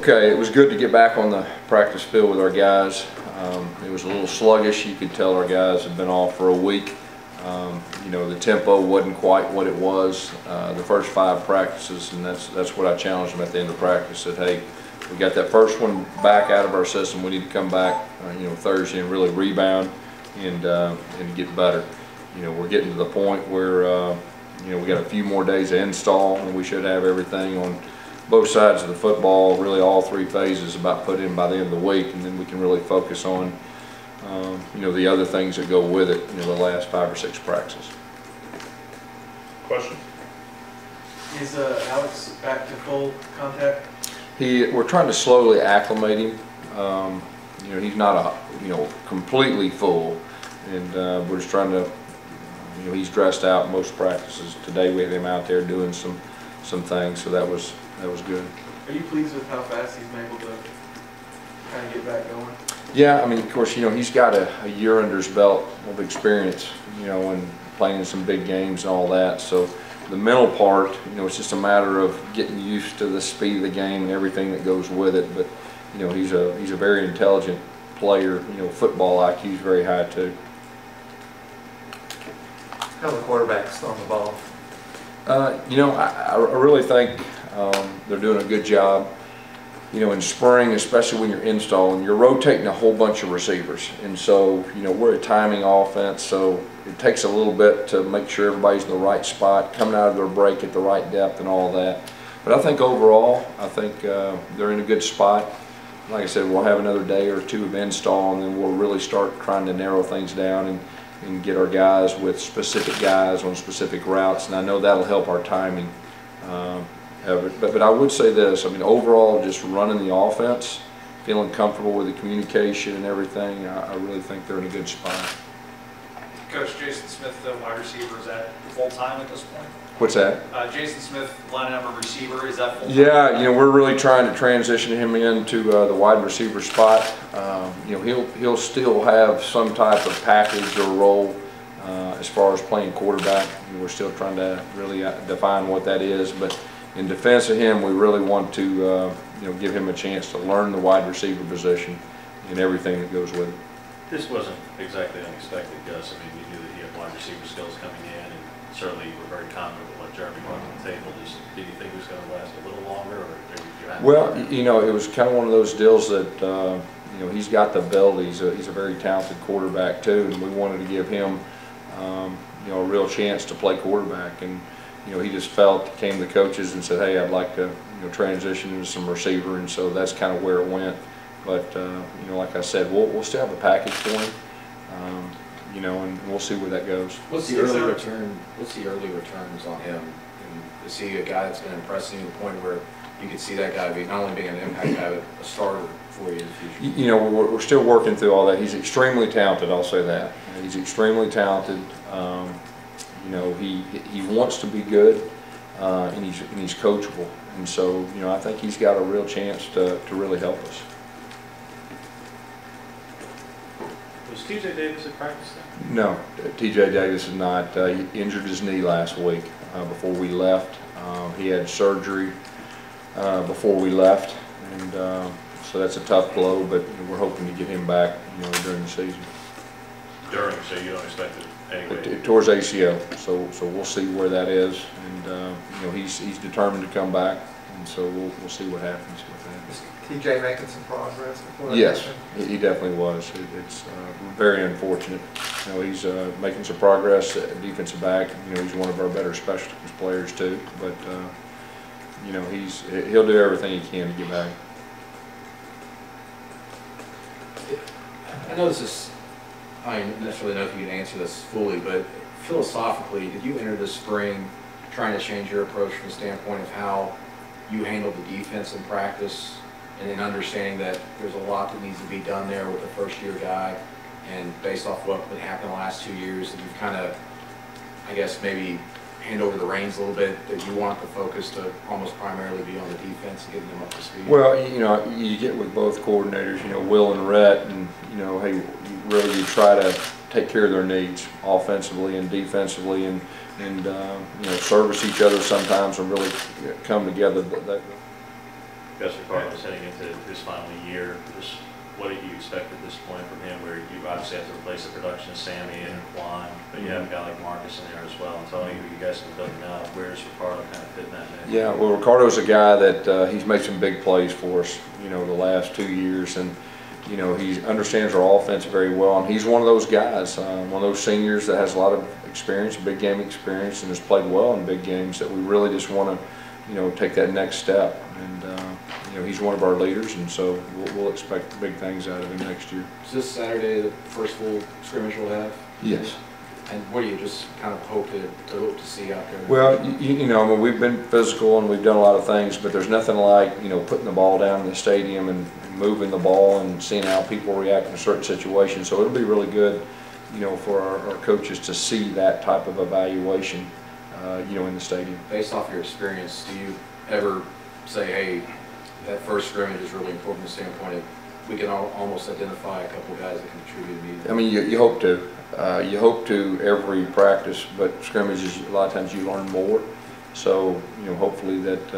Okay, it was good to get back on the practice field with our guys. It was a little sluggish. You could tell our guys had been off for a week. You know, the tempo wasn't quite what it was the first 5 practices, and that's what I challenged them at the end of practice. Said, hey, we got that first one back out of our system. We need to come back, you know, Thursday and really rebound and get better. You know, we're getting to the point where you know, we got a few more days to install, and we should have everything on both sides of the football, really all 3 phases, about put in by the end of the week, and then we can really focus on you know, the other things that go with it, you know, the last 5 or 6 practices. Question? Is Alex back to full contact? We're trying to slowly acclimate him. You know, he's not you know, completely full, and we're just trying to, you know, he's dressed out most practices. Today we had him out there doing some things, so that was good. Are you pleased with how fast he's been able to kind of get back going? Yeah, I mean, of course, you know, he's got a year under his belt of experience, you know, and playing in some big games and all that. So the mental part, you know, it's just a matter of getting used to the speed of the game and everything that goes with it. But you know, he's a very intelligent player. You know, football IQ is very high too. How the quarterbacks throwing the ball? You know, I really think they're doing a good job. You know, in spring, especially when you're installing, you're rotating a whole bunch of receivers. And so, you know, we're a timing offense, so it takes a little bit to make sure everybody's in the right spot, coming out of their break at the right depth and all that. But I think overall, I think they're in a good spot. Like I said, we'll have another day or 2 of install, and then we'll really start trying to narrow things down and get our guys with specific guys on specific routes. And I know that'll help our timing. But I would say this, I mean, overall, just running the offense, feeling comfortable with the communication and everything, I really think they're in a good spot. Coach, Jason Smith, the wide receiver, is that full-time at this point? What's that? Jason Smith, lining up a receiver, is that full-time? Yeah, you know, we're really trying to transition him into the wide receiver spot. You know, he'll still have some type of package or role as far as playing quarterback. We're still trying to really define what that is, but in defense of him, we really want to you know, give him a chance to learn the wide receiver position and everything that goes with it. This wasn't exactly unexpected, Gus. I mean, you knew that he had wide receiver skills coming in, and certainly you were very confident with what Jeremy brought to the table. Did you think it was going to last a little longer, or did you have? Well, you know, it was kind of one of those deals that you know, he's got the ability. He's a very talented quarterback too, and we wanted to give him you know, a real chance to play quarterback. And you know, he just felt, came to the coaches and said, hey, I'd like to, you know, transition into some receiver, and so that's kind of where it went. But you know, like I said, we'll still have a package for him, you know, and we'll see where that goes. What's the early return? What's the early returns on him? And is he a guy that's going to impress you to the point where you could see that guy be not only being an impact guy, but a starter for you in the future? You know, we're still working through all that. He's extremely talented. I'll say that. He's extremely talented. You know, he wants to be good, and he's coachable, and so, you know, I think he's got a real chance to really help us. Was TJ Davis at practice then? No, TJ Davis is not. He injured his knee last week before we left. He had surgery before we left, and so that's a tough blow. But you know, we're hoping to get him back, you know, during the season. During, so you don't expect it anyway? Towards ACL, so we'll see where that is, and you know, he's determined to come back, and so we'll see what happens with that. Is TJ making some progress before that? Yes, he definitely was. It's very unfortunate. You know, he's making some progress at defensive back. You know, he's one of our better special teams players too. But you know, he'll do everything he can to get back. I know this is, I don't necessarily know if you can answer this fully, but philosophically, did you enter this spring trying to change your approach from the standpoint of how you handle the defense in practice, and then understanding that there's a lot that needs to be done there with the first-year guy, and based off what would happen the last 2 years, that you've kind of, I guess, maybe hand over the reins a little bit, that you want the focus to almost primarily be on the defense and getting them up to speed? Well, you know, you get with both coordinators, you know, Will and Rhett, and you know, hey, you try to take care of their needs offensively and defensively, and you know, service each other sometimes and really come together. Gus Ricardo's heading into his final year. Just what do you expect at this point from him, where you obviously have to replace the production of Sammy and Juan, but you have a guy like Marcus in there as well, and Tony, who you guys have been building out. Where does Ricardo kind of fit in that mix? Yeah, well, Ricardo's a guy that he's made some big plays for us, you know, the last 2 years, and you know, he understands our offense very well, and he's one of those guys, one of those seniors that has a lot of experience, big game experience, and has played well in big games that we really just want to, you know, take that next step. And you know, he's one of our leaders, and so we'll expect big things out of him next year. Is this Saturday the first full scrimmage we'll have? Yes. And what do you just kind of hope to see out there? Well, you know, I mean, we've been physical and we've done a lot of things, but there's nothing like, you know, putting the ball down in the stadium and moving the ball and seeing how people react in a certain situation. So it'll be really good, you know, for our coaches to see that type of evaluation, you know, in the stadium. Based off your experience, do you ever say, hey, that first scrimmage is really important from the standpoint of we can almost identify a couple of guys that can contribute immediately? I mean, you hope to. You hope to every practice, but scrimmages, a lot of times you learn more. So, you know, hopefully that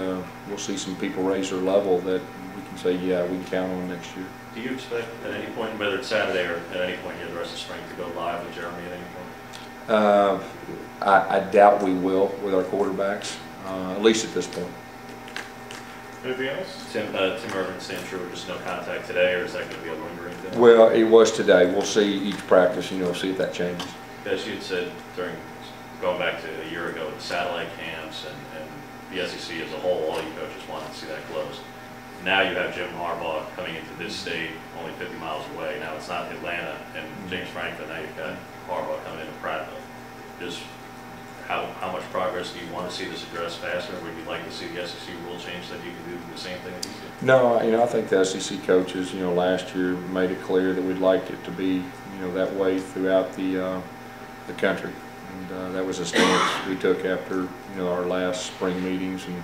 we'll see some people raise their level that we can say, yeah, we can count on next year. Do you expect at any point, whether it's Saturday or at any point here the rest of spring, to go live with Jeremy at any point? I doubt we will with our quarterbacks, at least at this point. Anything else? Tim Irvin, Sam True, just no contact today, or is that going to be a lingering thing? Well, it was today. We'll see each practice, you know, see if that changes. As you had said during, going back to a year ago, with the satellite camps and the SEC as a whole, all you coaches wanted to see that closed. Now you have Jim Harbaugh coming into this state, only 50 miles away. Now it's not Atlanta and James Franklin. Now you've got Harbaugh coming into Prattville. Just how much progress do you want to see this addressed faster? Would you like to see the SEC rule change that you can do the same thing that he's doing? No, you know, I think the SEC coaches, you know, last year made it clear that we'd like it to be, you know, that way throughout the country. And that was a stance we took after, you know, our last spring meetings, and you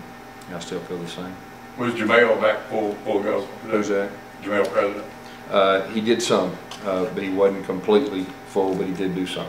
know, I still feel the same. Was Jamel back full go? Who's that? Jamel president? He did some, but he wasn't completely full, but he did do some.